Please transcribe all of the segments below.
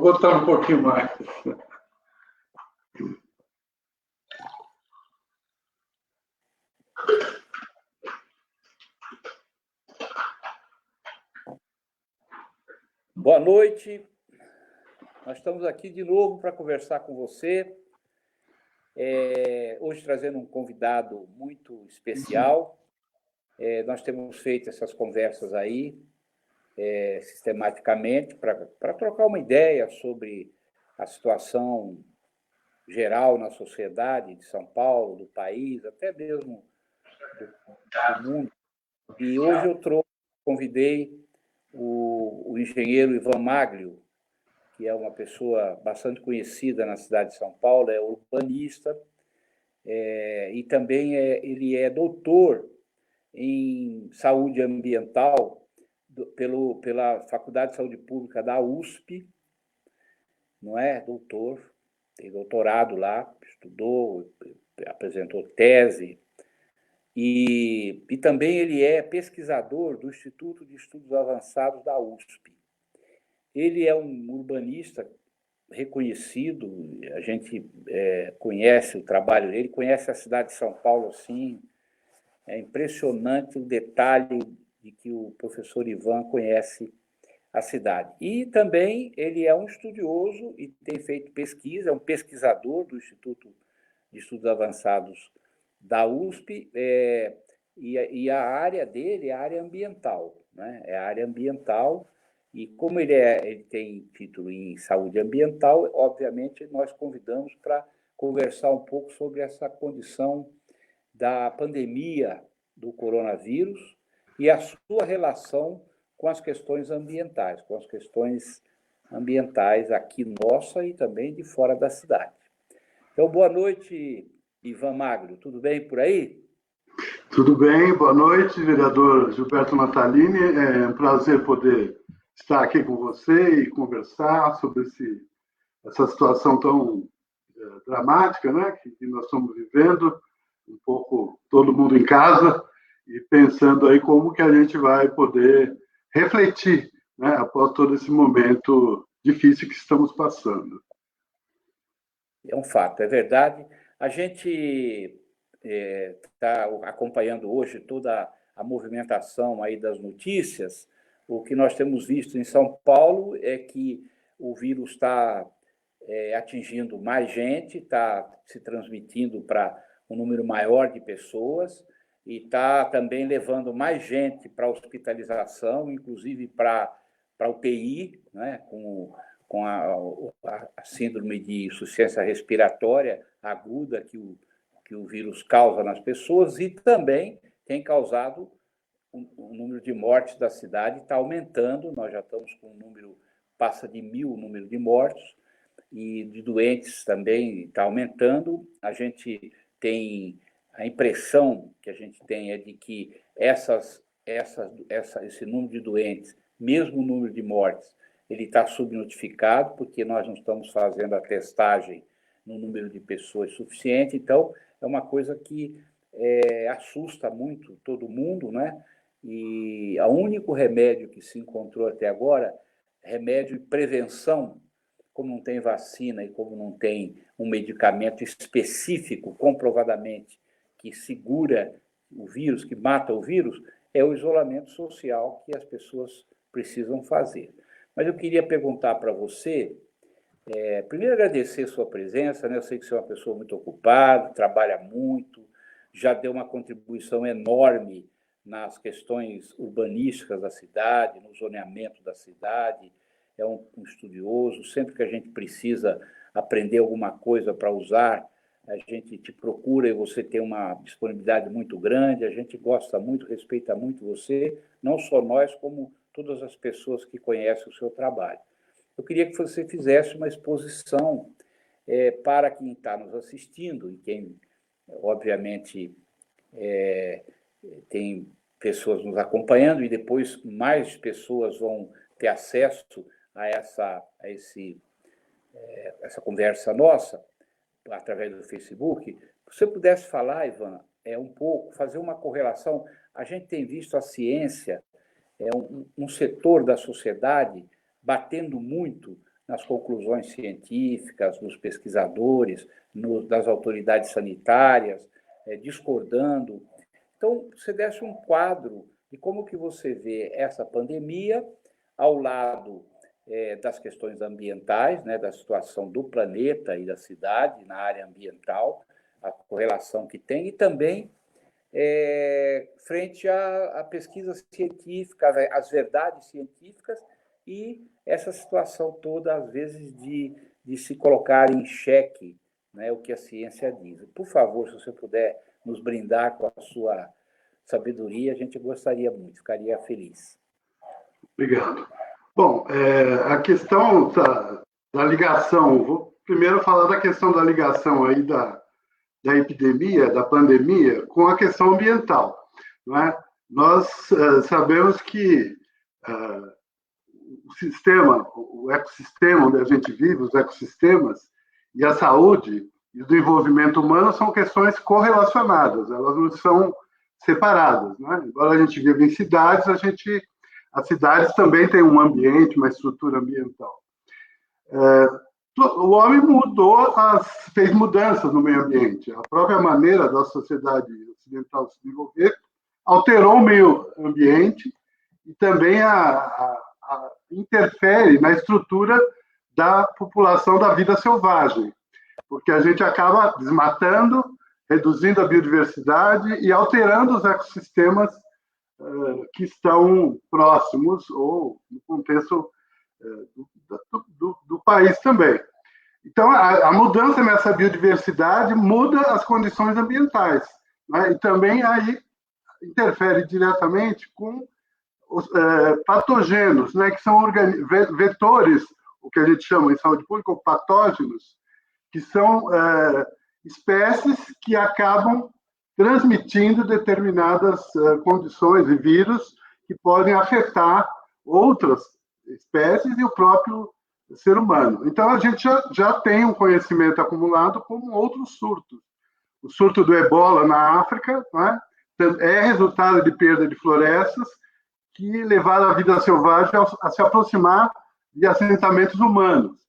botar um pouquinho mais. Boa noite. Nós estamos aqui de novo para conversar com você. Hoje trazendo um convidado muito especial. Nós temos feito essas conversas aí sistematicamente para trocar uma ideia sobre a situação geral na sociedade de São Paulo, do país, até mesmo do mundo. E hoje eu convidei o engenheiro Ivan Maglio, que é uma pessoa bastante conhecida na cidade de São Paulo, é urbanista, e também ele é doutor em saúde ambiental pela Faculdade de Saúde Pública da USP, não é? Doutor, tem doutorado lá, estudou, apresentou tese, e também ele é pesquisador do Instituto de Estudos Avançados da USP. Ele é um urbanista reconhecido, a gente conhece o trabalho dele, conhece a cidade de São Paulo, assim, é impressionante o detalhe de que o professor Ivan conhece a cidade. E também ele é um estudioso e tem feito pesquisa, é um pesquisador do Instituto de Estudos Avançados da USP, e a área dele é a área ambiental, né? É a área ambiental, e como ele tem título em saúde ambiental, obviamente nós convidamos para conversar um pouco sobre essa condição da pandemia do coronavírus e a sua relação com as questões ambientais, aqui nossa e também de fora da cidade. Então, boa noite, Ivan Maglio. Tudo bem por aí? Tudo bem, boa noite, vereador Gilberto Natalini. É um prazer poder estar aqui com você e conversar sobre essa situação tão dramática, né, que nós estamos vivendo, um pouco todo mundo em casa, e pensando aí como que a gente vai poder refletir, né, após todo esse momento difícil que estamos passando. É um fato, é verdade. A gente está acompanhando hoje toda a movimentação aí das notícias. O que nós temos visto em São Paulo é que o vírus está atingindo mais gente, está se transmitindo para um número maior de pessoas e está também levando mais gente para hospitalização, inclusive para UTI, né, com a síndrome de insuficiência respiratória aguda que o vírus causa nas pessoas, e também tem causado o número de mortes da cidade está aumentando. Nós já estamos com um número, passa de 1.000 o número de mortos, e de doentes também está aumentando. A gente tem a impressão que a gente tem é de que esse número de doentes, mesmo o número de mortes, ele está subnotificado, porque nós não estamos fazendo a testagem no número de pessoas suficiente. Então, é uma coisa que assusta muito todo mundo, né? E o único remédio que se encontrou até agora, remédio de prevenção, como não tem vacina e como não tem um medicamento específico, comprovadamente, que segura o vírus, que mata o vírus, é o isolamento social que as pessoas precisam fazer. Mas eu queria perguntar para você, primeiro agradecer a sua presença, né? Eu sei que você é uma pessoa muito ocupada, trabalha muito, já deu uma contribuição enorme nas questões urbanísticas da cidade, no zoneamento da cidade, é um estudioso. Sempre que a gente precisa aprender alguma coisa para usar, a gente te procura e você tem uma disponibilidade muito grande, a gente gosta muito, respeita muito você, não só nós, como todas as pessoas que conhecem o seu trabalho. Eu queria que você fizesse uma exposição para quem está nos assistindo e quem, obviamente, tem pessoas nos acompanhando, e depois mais pessoas vão ter acesso a essa conversa nossa, através do Facebook. Se você pudesse falar, Ivan, um pouco, fazer uma correlação. A gente tem visto a ciência, um setor da sociedade batendo muito nas conclusões científicas, dos pesquisadores, das autoridades sanitárias, discordando. Então, você desse um quadro de como que você vê essa pandemia ao lado das questões ambientais, né, da situação do planeta e da cidade na área ambiental, a correlação que tem, e também frente à pesquisa científica, às verdades científicas, e essa situação toda, às vezes, de se colocar em xeque, né, o que a ciência diz. Por favor, se você puder nos brindar com a sua sabedoria, a gente gostaria muito, ficaria feliz. Obrigado. Bom, a questão da ligação, vou primeiro falar da questão da ligação aí da epidemia, da pandemia, com a questão ambiental. Não é? Nós sabemos que o sistema, o ecossistema onde a gente vive, os ecossistemas, e a saúde e o desenvolvimento humano são questões correlacionadas, elas não são separadas. Não é? Embora a gente viva em cidades, as cidades também têm um ambiente, uma estrutura ambiental. O homem fez mudanças no meio ambiente. A própria maneira da sociedade ocidental se desenvolver alterou o meio ambiente e também interfere na estrutura da população da vida selvagem, porque a gente acaba desmatando, reduzindo a biodiversidade e alterando os ecossistemas que estão próximos ou no contexto do país também. Então, a mudança nessa biodiversidade muda as condições ambientais, né? E também aí interfere diretamente com os patogênios, né? Que são vetores, o que a gente chama em saúde pública, ou patógenos, que são espécies que acabam transmitindo determinadas condições e vírus que podem afetar outras espécies e o próprio ser humano. Então, a gente já tem um conhecimento acumulado como outros surtos. O surto do ebola na África, né, é resultado de perda de florestas que levaram a vida selvagem a se aproximar de assentamentos humanos.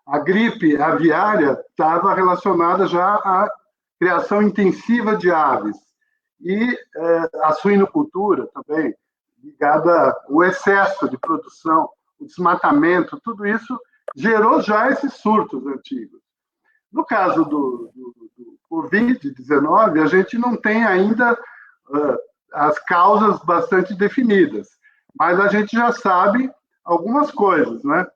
A gripe aviária estava relacionada já à criação intensiva de aves e a suinocultura também, ligada ao excesso de produção, o desmatamento, tudo isso gerou já esses surtos antigos. No caso do Covid-19, a gente não tem ainda as causas bastante definidas, mas a gente já sabe algumas coisas, né,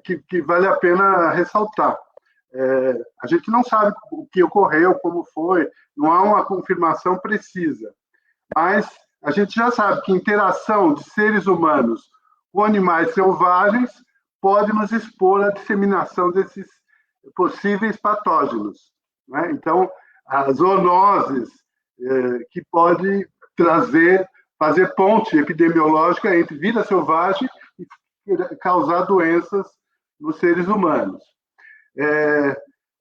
que vale a pena ressaltar. A gente não sabe o que ocorreu, como foi, não há uma confirmação precisa, mas a gente já sabe que a interação de seres humanos com animais selvagens pode nos expor à disseminação desses possíveis patógenos, né? Então, as zoonoses que pode fazer ponte epidemiológica entre vida selvagem e causar doenças nos seres humanos.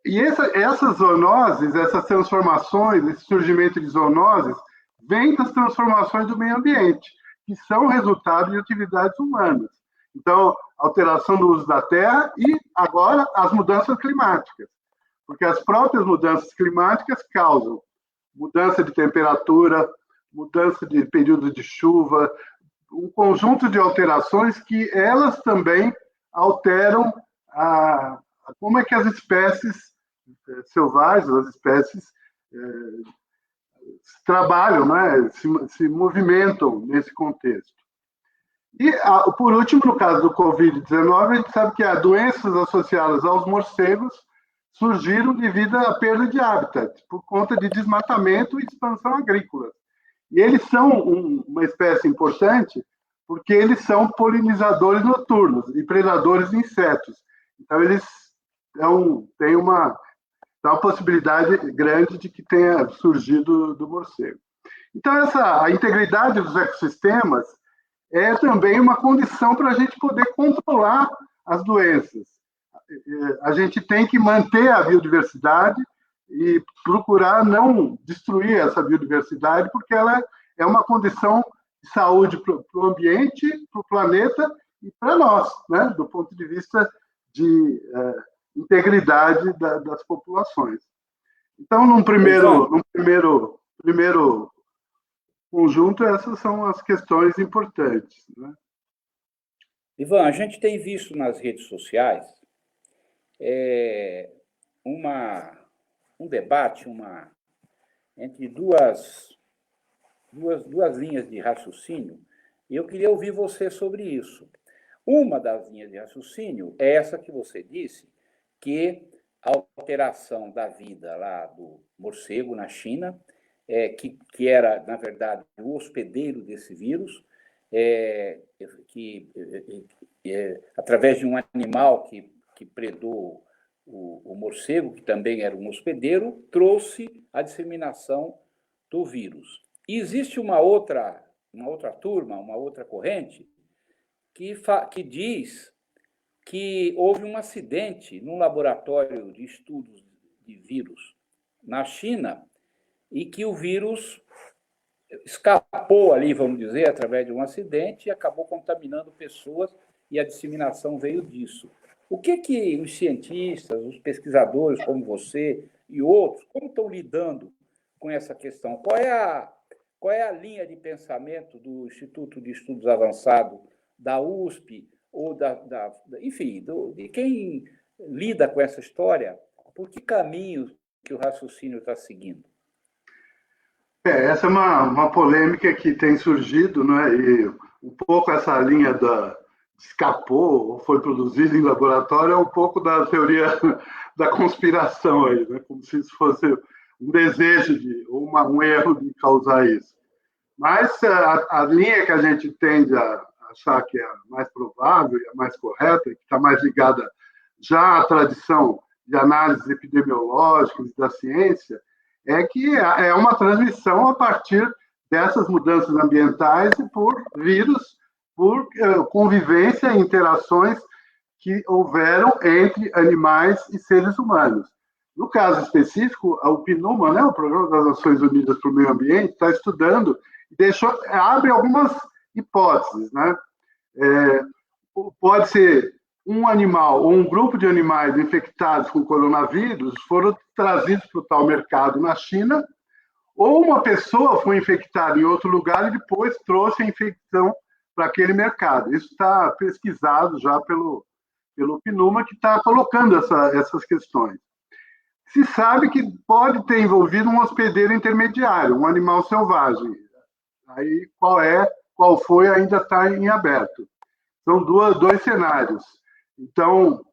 E essas zoonoses, essas transformações, esse surgimento de zoonoses, vem das transformações do meio ambiente, que são resultado de atividades humanas. Então, alteração do uso da terra e, agora, as mudanças climáticas. Porque as próprias mudanças climáticas causam mudança de temperatura, mudança de período de chuva, um conjunto de alterações que elas também alteram como é que as espécies selvagens, as espécies trabalham, né? se movimentam nesse contexto. E, por último, no caso do Covid-19, a gente sabe que as doenças associadas aos morcegos surgiram devido à perda de hábitat, por conta de desmatamento e expansão agrícola. E eles são uma espécie importante porque eles são polinizadores noturnos e predadores de insetos. Então, eles têm uma possibilidade grande de que tenha surgido do morcego. Então, a integridade dos ecossistemas é também uma condição para a gente poder controlar as doenças. A gente tem que manter a biodiversidade e procurar não destruir essa biodiversidade, porque ela é uma condição de saúde para o ambiente, para o planeta e para nós, né? Do ponto de vista de integridade das populações. Então, num primeiro conjunto, essas são as questões importantes, né? Ivan, a gente tem visto nas redes sociais um debate entre duas linhas de raciocínio, e eu queria ouvir você sobre isso. Uma das linhas de raciocínio é essa que você disse, que a alteração da vida lá do morcego na China, que era, na verdade, o hospedeiro desse vírus, através de um animal que predou o morcego, que também era um hospedeiro, trouxe a disseminação do vírus. E existe uma outra turma, uma outra corrente, que diz que houve um acidente num laboratório de estudos de vírus na China e que o vírus escapou ali, vamos dizer, através de um acidente e acabou contaminando pessoas e a disseminação veio disso. O que os cientistas, os pesquisadores como você e outros, como estão lidando com essa questão? Qual é a linha de pensamento do Instituto de Estudos Avançados, da USP, ou enfim, de quem lida com essa história? Por que caminho que o raciocínio está seguindo? Essa é uma polêmica que tem surgido, né? E um pouco essa linha escapou ou foi produzida em laboratório é um pouco da teoria da conspiração aí, né? Como se isso fosse um desejo ou um erro de causar isso. Mas a linha que a gente tende a achar que é a mais provável e a mais correta, que está mais ligada já à tradição de análises epidemiológicas da ciência, é que é uma transmissão a partir dessas mudanças ambientais e por vírus, por convivência e interações que houveram entre animais e seres humanos. No caso específico, o PNUMA, né, o Programa das Nações Unidas para o Meio Ambiente, está estudando e abre algumas hipóteses, né? Pode ser um animal ou um grupo de animais infectados com coronavírus foram trazidos para o tal mercado na China, ou uma pessoa foi infectada em outro lugar e depois trouxe a infecção para aquele mercado. Isso está pesquisado já pelo PNUMA, que está colocando essas questões. Se sabe que pode ter envolvido um hospedeiro intermediário, um animal selvagem. Aí qual foi, ainda está em aberto. São dois cenários. Então,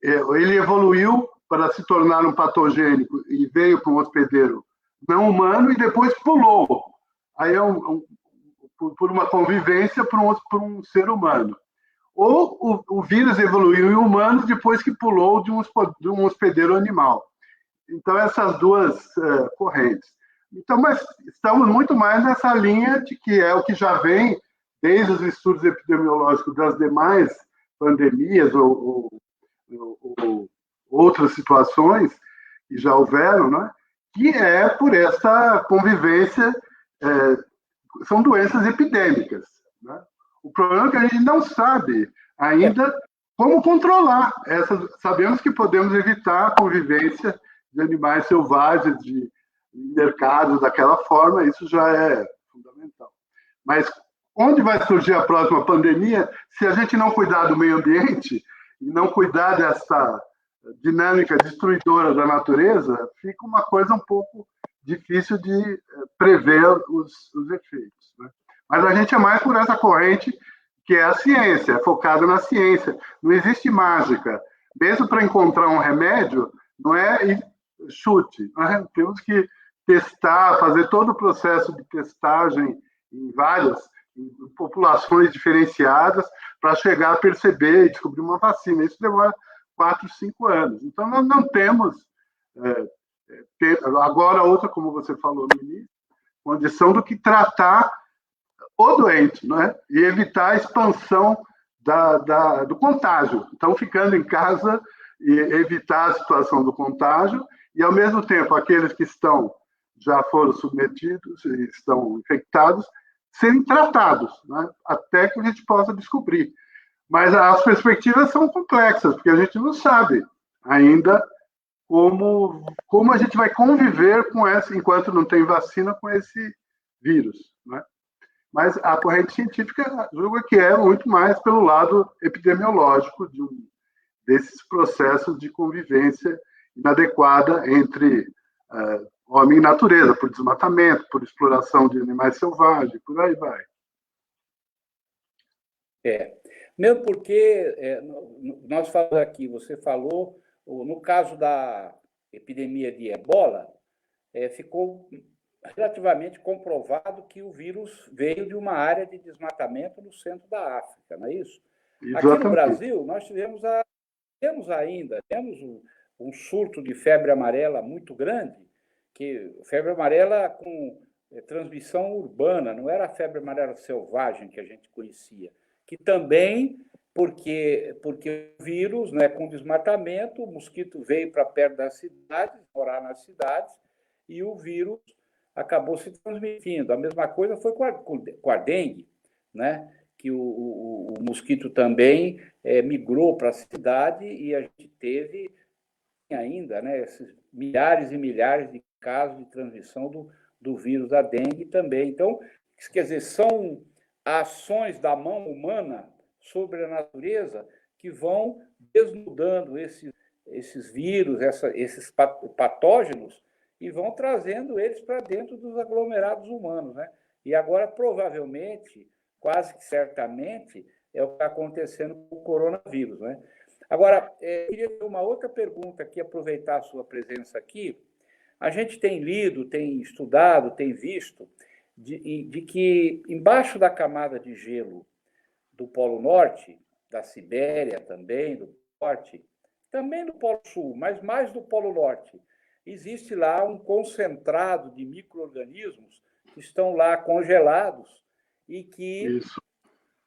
ele evoluiu para se tornar um patogênico e veio para um hospedeiro não humano e depois pulou. Aí por uma convivência para um ser humano. Ou o vírus evoluiu em humanos depois que pulou de um hospedeiro animal. Então, essas duas correntes. Então, mas estamos muito mais nessa linha de que é o que já vem desde os estudos epidemiológicos das demais pandemias ou outras situações que já houveram, né? Que é por essa convivência, são doenças epidêmicas, né? O problema é que a gente não sabe ainda como controlar essas. Sabemos que podemos evitar a convivência de animais selvagens, de mercados daquela forma, isso já é fundamental. Mas onde vai surgir a próxima pandemia se a gente não cuidar do meio ambiente e não cuidar dessa dinâmica destruidora da natureza, fica uma coisa um pouco difícil de prever os efeitos, né? Mas a gente é mais por essa corrente que é a ciência, é focada na ciência. Não existe mágica. Mesmo para encontrar um remédio, não é chute. Né? Temos que testar, fazer todo o processo de testagem em várias populações diferenciadas para chegar a perceber e descobrir uma vacina. Isso demora 4, 5 anos. Então, nós não temos, agora outra, como você falou no início, condição do que tratar o doente, né? E evitar a expansão do contágio. Então, ficando em casa e evitar a situação do contágio e, ao mesmo tempo, aqueles que já foram submetidos e estão infectados, serem tratados, né? Até que a gente possa descobrir. Mas as perspectivas são complexas, porque a gente não sabe ainda como a gente vai conviver com essa, enquanto não tem vacina, com esse vírus. Né? Mas a corrente científica julga que é muito mais pelo lado epidemiológico desses processos de convivência inadequada entre homem e natureza, por desmatamento, por exploração de animais selvagens, por aí vai. Mesmo porque nós falamos aqui, você falou, no caso da epidemia de ebola, ficou relativamente comprovado que o vírus veio de uma área de desmatamento no centro da África, não é isso? Exatamente. Aqui no Brasil, nós temos um surto de febre amarela muito grande, que febre amarela com transmissão urbana, não era a febre amarela selvagem que a gente conhecia, que também, porque o vírus, né, com desmatamento, o mosquito veio para perto das cidades, morar nas cidades, e o vírus acabou se transmitindo. A mesma coisa foi com a dengue, né? Que o mosquito também migrou para a cidade e a gente teve ainda, né, esses milhares e milhares de casos de transmissão do vírus da dengue também. Então, quer dizer, são ações da mão humana sobre a natureza que vão desnudando esses vírus, esses patógenos, e vão trazendo eles para dentro dos aglomerados humanos, né? E agora, provavelmente, quase que certamente, é o que está acontecendo com o coronavírus, né? Agora, eu queria ter uma outra pergunta aqui, aproveitar a sua presença aqui. A gente tem lido, tem estudado, tem visto de que embaixo da camada de gelo do Polo Norte, da Sibéria também, do Norte, também do Polo Sul, mas mais do Polo Norte, existe lá um concentrado de micro-organismos que estão lá congelados e que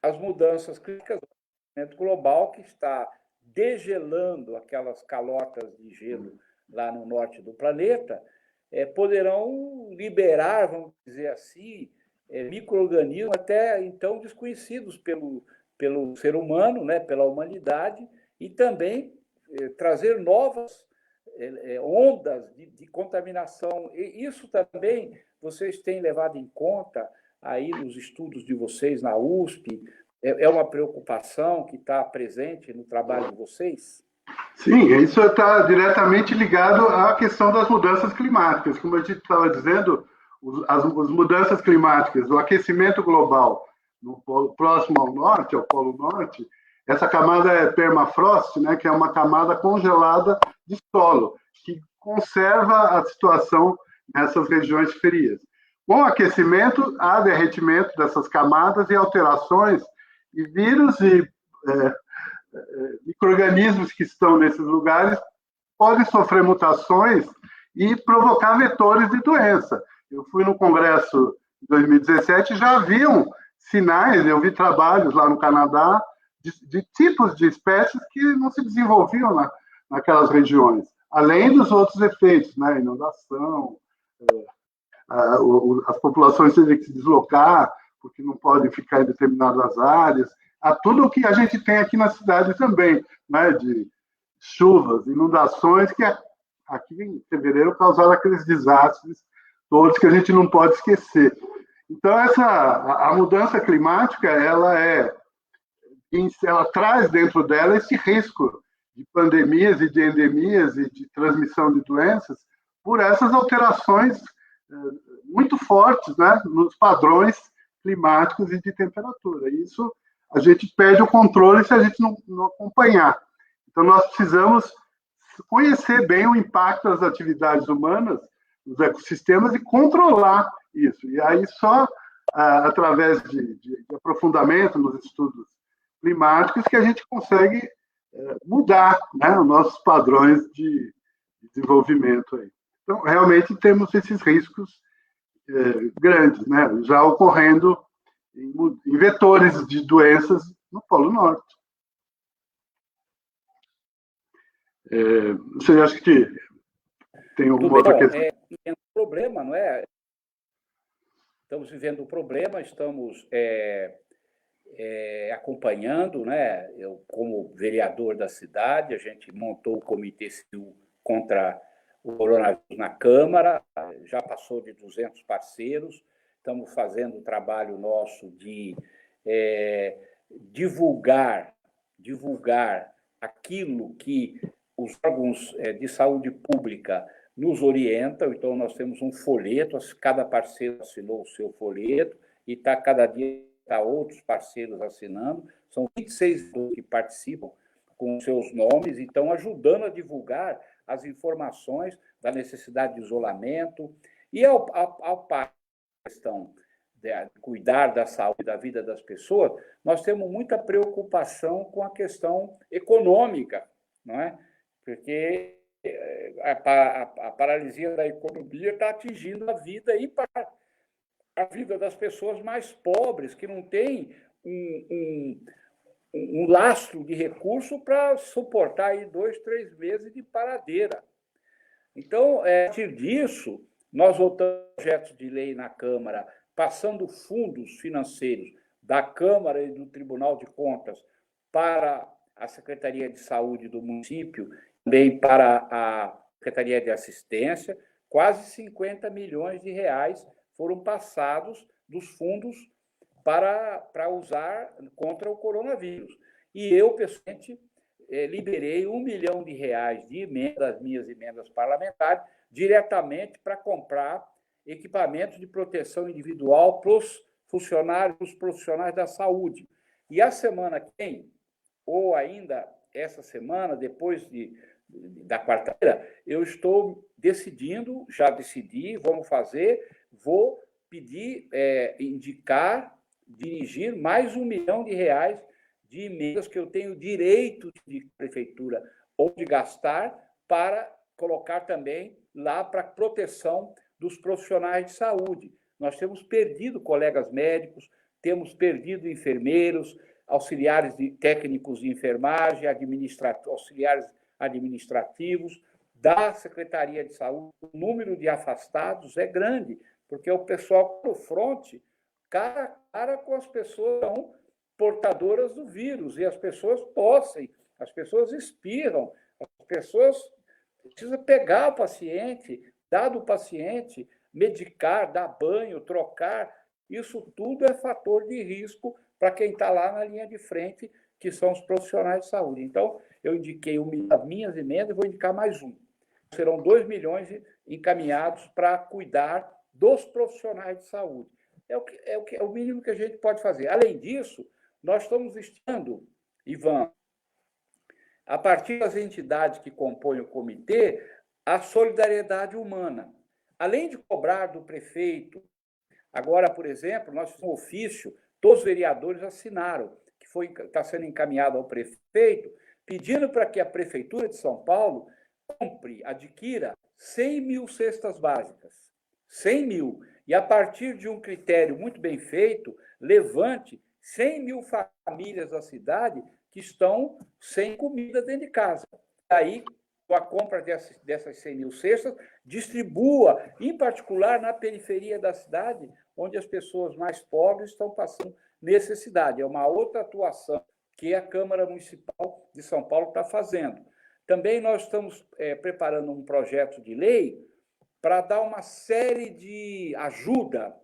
as mudanças climáticas, o aquecimento global que está degelando aquelas calotas de gelo lá no norte do planeta, poderão liberar, vamos dizer assim, micro-organismos até então desconhecidos pelo ser humano, né, pela humanidade, e também trazer novas ondas de contaminação. E isso também vocês têm levado em conta aí nos estudos de vocês na USP? É uma preocupação que está presente no trabalho de vocês? Sim, isso está diretamente ligado à questão das mudanças climáticas. Como a gente estava dizendo, as mudanças climáticas, o aquecimento global no polo, próximo ao norte, ao Polo Norte, essa camada é permafrost, né, que é uma camada congelada de solo, que conserva a situação nessas regiões frias. Com o aquecimento, há derretimento dessas camadas e alterações, e vírus e micro-organismos que estão nesses lugares podem sofrer mutações e provocar vetores de doença. Eu fui no congresso em 2017 e já haviam sinais, eu vi trabalhos lá no Canadá de tipos de espécies que não se desenvolviam naquelas regiões, além dos outros efeitos, né? Inundação, as populações terem que se deslocar porque não podem ficar em determinadas áreas, a tudo o que a gente tem aqui na cidade também, né? De chuvas, inundações, que aqui em fevereiro causaram aqueles desastres todos que a gente não pode esquecer. Então, a mudança climática, ela traz dentro dela esse risco de pandemias e de endemias e de transmissão de doenças por essas alterações muito fortes, né, nos padrões climáticos e de temperatura. Isso a gente perde o controle se a gente não acompanhar. Então, nós precisamos conhecer bem o impacto das atividades humanas nos ecossistemas e controlar isso. E aí, só através de aprofundamento nos estudos climáticos que a gente consegue mudar, né, os nossos padrões de desenvolvimento. Aí. Então, realmente, temos esses riscos grandes, né, já ocorrendo em vetores de doenças no Polo Norte. Você acha que tem alguma outra questão? É um problema, não é? Estamos vivendo um problema, estamos acompanhando, né? Eu, como vereador da cidade, a gente montou o Comitê Civil contra o coronavírus na Câmara, já passou de 200 parceiros, estamos fazendo o trabalho nosso de divulgar aquilo que os órgãos de saúde pública nos orientam. Então, nós temos um folheto, cada parceiro assinou o seu folheto, e cada dia está outros parceiros assinando. São 26 que participam com seus nomes e estão ajudando a divulgar as informações da necessidade de isolamento. E ao par da questão de cuidar da saúde e da vida das pessoas, nós temos muita preocupação com a questão econômica, não é? Porque a paralisia da economia está atingindo a vida e a vida das pessoas mais pobres, que não têm um lastro de recurso para suportar aí 2, 3 meses de paradeira. Então, a partir disso, nós votamos projetos de lei na Câmara, passando fundos financeiros da Câmara e do Tribunal de Contas para a Secretaria de Saúde do município, também para a Secretaria de Assistência. Quase 50 milhões de reais foram passados dos fundos para usar contra o coronavírus. E eu, pessoalmente, liberei R$1 milhão de emendas, das minhas emendas parlamentares, diretamente para comprar equipamentos de proteção individual para os funcionários, os profissionais da saúde. E a semana que vem, ou ainda essa semana, depois da quarta-feira, eu estou decidindo, já decidi, vou pedir, indicar, dirigir mais R$1 milhão de emendas que eu tenho direito de prefeitura ou de gastar para colocar também lá para proteção dos profissionais de saúde. Nós temos perdido colegas médicos, temos perdido enfermeiros, auxiliares técnicos de enfermagem, auxiliares administrativos da Secretaria de Saúde. O número de afastados é grande, porque o pessoal no fronte, cara a cara com as pessoas que são portadoras do vírus, e as pessoas tossem, as pessoas espirram, as pessoas precisam pegar o paciente, dar do paciente, medicar, dar banho, trocar. Isso tudo é fator de risco para quem está lá na linha de frente, que são os profissionais de saúde. Então, eu indiquei as minhas emendas e vou indicar mais um. Serão 2 milhões encaminhados para cuidar dos profissionais de saúde. É o mínimo que a gente pode fazer. Além disso, nós estamos estimando, Ivan, a partir das entidades que compõem o comitê, a solidariedade humana. Além de cobrar do prefeito, agora, por exemplo, nós fizemos um ofício, todos os vereadores assinaram, que está sendo encaminhado ao prefeito, pedindo para que a Prefeitura de São Paulo adquira 100 mil cestas básicas. 100 mil. E, a partir de um critério muito bem feito, levante 100 mil famílias da cidade que estão sem comida dentro de casa. Aí, com a compra dessas 100 mil cestas, distribua, em particular na periferia da cidade, onde as pessoas mais pobres estão passando necessidade. É uma outra atuação que a Câmara Municipal de São Paulo está fazendo. Também nós estamos preparando um projeto de lei para dar uma série de ajuda,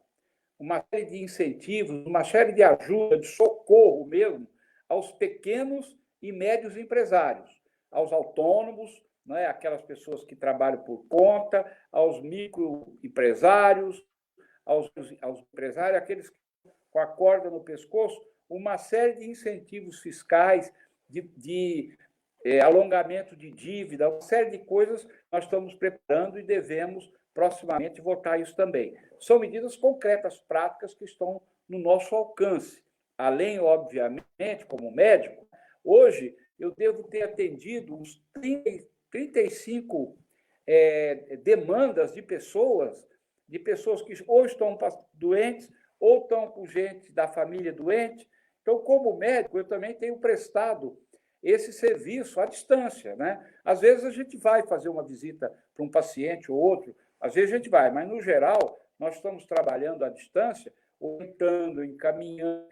uma série de incentivos, uma série de ajuda, de socorro mesmo, aos pequenos e médios empresários, aos autônomos, né, aquelas pessoas que trabalham por conta, aos microempresários, aos empresários, aqueles com a corda no pescoço, uma série de incentivos fiscais, de alongamento de dívida, uma série de coisas nós estamos preparando e devemos proximamente votar isso também. São medidas concretas, práticas, que estão no nosso alcance. Além, obviamente, como médico, hoje eu devo ter atendido uns 35 demandas de pessoas que ou estão doentes ou estão com gente da família doente. Então, como médico, eu também tenho prestado esse serviço à distância, né? Às vezes a gente vai fazer uma visita para um paciente ou outro, às vezes a gente vai, mas, no geral, nós estamos trabalhando à distância, orientando, encaminhando,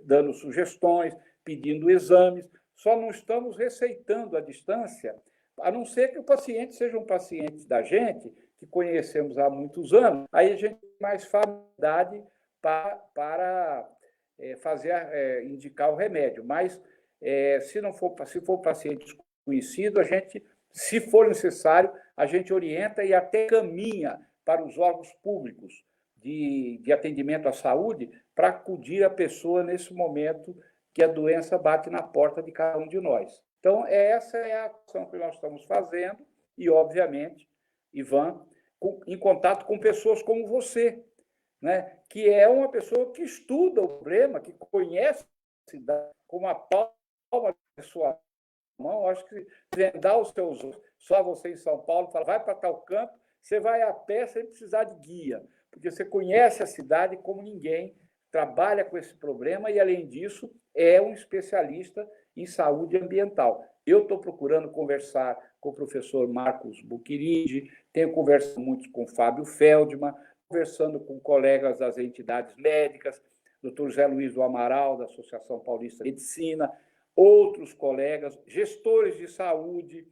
dando sugestões, pedindo exames, só não estamos receitando à distância, a não ser que o paciente seja um paciente da gente, que conhecemos há muitos anos, aí a gente tem mais facilidade para indicar o remédio. Mas, se for paciente desconhecido, a gente, se for necessário, a gente orienta e até caminha para os órgãos públicos de atendimento à saúde para acudir a pessoa nesse momento que a doença bate na porta de cada um de nós. Então, essa é a ação que nós estamos fazendo e, obviamente, Ivan, em contato com pessoas como você, né? Que é uma pessoa que estuda o problema, que conhece a cidade como a palma da sua mão. Acho que vendar os seus olhos, só você em São Paulo, fala, vai para tal canto, você vai a pé sem precisar de guia, porque você conhece a cidade como ninguém, trabalha com esse problema e, além disso, é um especialista em saúde ambiental. Eu estou procurando conversar com o professor Marcos Buquirigi, tenho conversado muito com o Fábio Feldman, conversando com colegas das entidades médicas, doutor José Luiz do Amaral, da Associação Paulista de Medicina, outros colegas, gestores de saúde,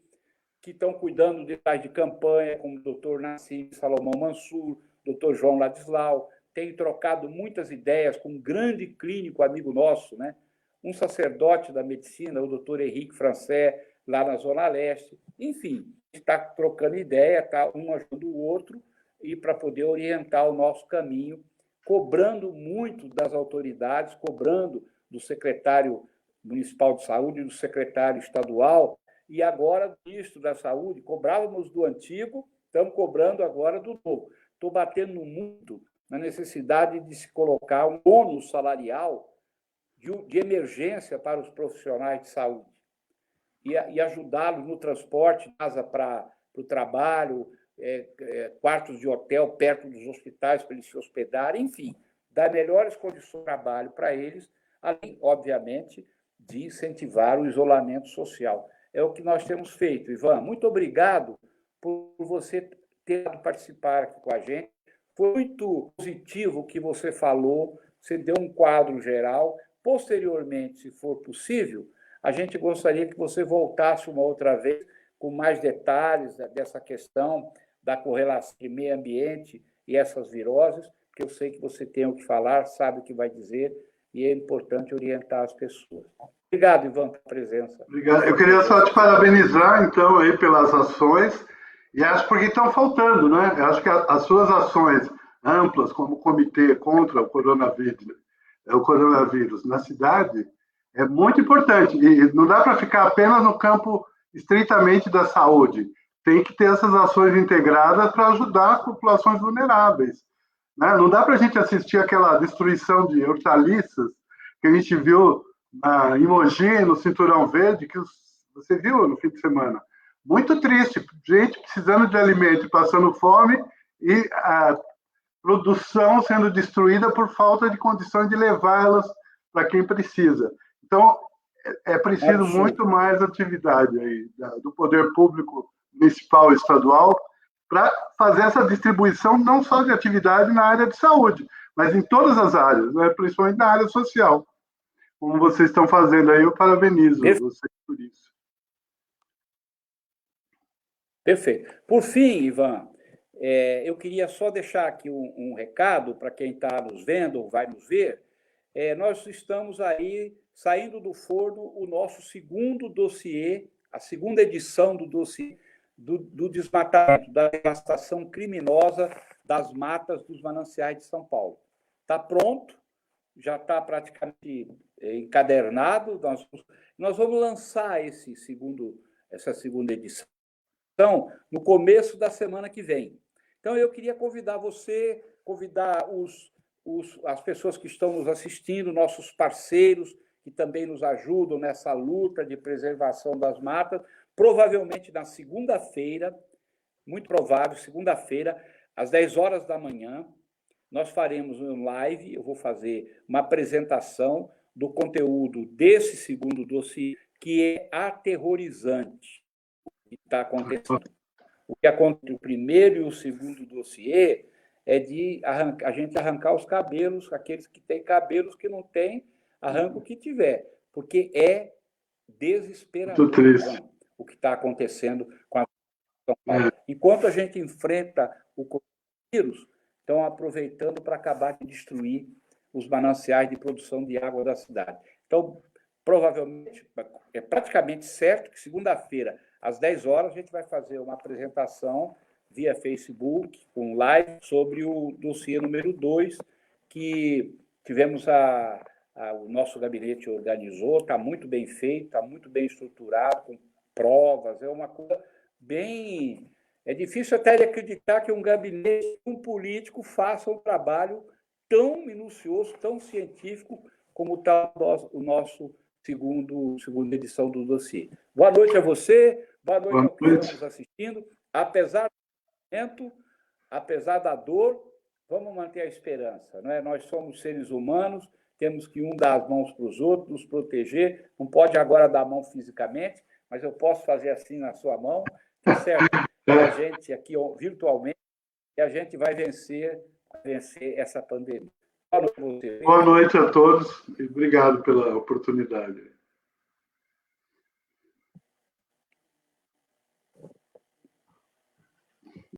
que estão cuidando de campanha, como o doutor Nassim Salomão Mansur, doutor João Ladislau, tenho trocado muitas ideias com um grande clínico amigo nosso, né? Um sacerdote da medicina, o doutor Henrique Francé, lá na Zona Leste. Enfim, está trocando ideia, tá um ajudando o outro, e para poder orientar o nosso caminho, cobrando muito das autoridades, cobrando do secretário municipal de saúde, do secretário estadual, e agora do ministro da Saúde. Cobrávamos do antigo, estamos cobrando agora do novo. Estou batendo muito na necessidade de se colocar um ônus salarial de emergência para os profissionais de saúde e ajudá-los no transporte, casa para o trabalho, quartos de hotel perto dos hospitais para eles se hospedarem, enfim, dar melhores condições de trabalho para eles, além, obviamente, de incentivar o isolamento social. É o que nós temos feito. Ivan, muito obrigado por você ter participado aqui com a gente. Foi muito positivo o que você falou, você deu um quadro geral. Posteriormente, se for possível, a gente gostaria que você voltasse uma outra vez com mais detalhes dessa questão da correlação de meio ambiente e essas viroses, que eu sei que você tem o que falar, sabe o que vai dizer, e é importante orientar as pessoas. Obrigado, Ivan, pela presença. Obrigado. Eu queria só te parabenizar, então, aí pelas ações, e acho porque estão faltando, né? Eu acho que as suas ações amplas, como o comitê contra o coronavírus na cidade, é muito importante. E não dá para ficar apenas no campo estritamente da saúde. Tem que ter essas ações integradas para ajudar as populações vulneráveis, né? Não dá para a gente assistir aquela destruição de hortaliças que a gente viu em Mogi, no Cinturão Verde, que você viu no fim de semana. Muito triste, gente precisando de alimento, passando fome e a produção sendo destruída por falta de condições de levá-las para quem precisa. Então, é preciso muito mais atividade aí do poder público municipal e estadual para fazer essa distribuição não só de atividade na área de saúde, mas em todas as áreas, né? Principalmente na área social. Como vocês estão fazendo aí, eu parabenizo vocês por isso. Perfeito. Por fim, Ivan, eu queria só deixar aqui um recado para quem está nos vendo ou vai nos ver. Nós estamos aí saindo do forno o nosso segundo dossiê, a segunda edição do dossiê do desmatamento, da devastação criminosa das matas dos mananciais de São Paulo. Está pronto, já está praticamente encadernado. Nós vamos lançar essa segunda edição no começo da semana que vem. Então, eu queria convidar você, convidar as pessoas que estão nos assistindo, nossos parceiros, que também nos ajudam nessa luta de preservação das matas, provavelmente na segunda-feira, muito provável, segunda-feira, às 10 horas da manhã, nós faremos um live, eu vou fazer uma apresentação do conteúdo desse segundo dossiê, que é aterrorizante, o que está acontecendo. O que acontece no primeiro e o segundo dossiê é de a gente arrancar os cabelos, aqueles que têm cabelos, que não têm, arranca o que tiver, porque é desesperador o que está acontecendo com a São Paulo. Enquanto a gente enfrenta o coronavírus, estão aproveitando para acabar de destruir os mananciais de produção de água da cidade. Então, provavelmente, é praticamente certo que segunda-feira, às 10 horas, a gente vai fazer uma apresentação via Facebook, com live, sobre o dossiê número 2, que tivemos o nosso gabinete organizou, está muito bem feito, está muito bem estruturado, com provas, é uma coisa bem... É difícil até de acreditar que um gabinete, um político, faça um trabalho tão minucioso, tão científico, como está o nosso segunda edição do dossiê. Boa noite a você, boa noite ao que estão nos assistindo. Apesar da dor, vamos manter a esperança. Não é? Nós somos seres humanos, temos que dar as mãos para os outros, nos proteger. Não pode agora dar a mão fisicamente, mas eu posso fazer assim na sua mão, tá certo? E a gente aqui virtualmente, e a gente vai vencer essa pandemia. Boa noite a todos e obrigado pela oportunidade.